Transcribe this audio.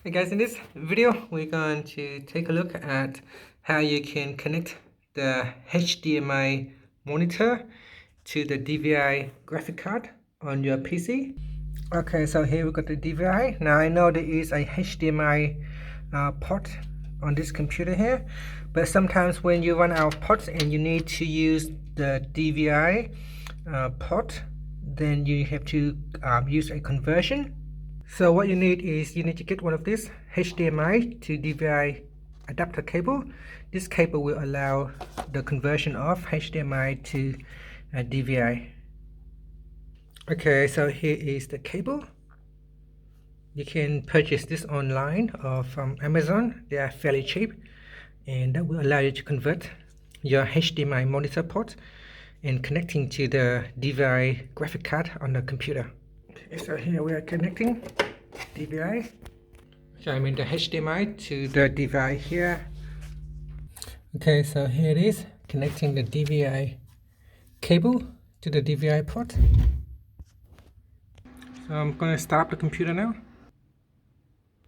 Hey guys, in this video we're going to take a look at how you can connect the HDMI monitor to the DVI graphic card on your PC. Okay, so here we got the DVI. Now I know there is a HDMI port on this computer here, but sometimes when you run out of ports and you need to use the DVI port, then you have to use a conversion. So what you need is you need to get one of these HDMI to DVI adapter cable. This cable will allow the conversion of HDMI to DVI. Okay, so here is the cable. You can purchase this online or from Amazon. They are fairly cheap, and that will allow you to convert your HDMI monitor port and connecting to the DVI graphic card on the computer. Okay, so here we are connecting DVI. So I'm in the HDMI to the DVI here. Okay, so here it is, connecting the DVI cable to the DVI port. So I'm going to start up the computer now.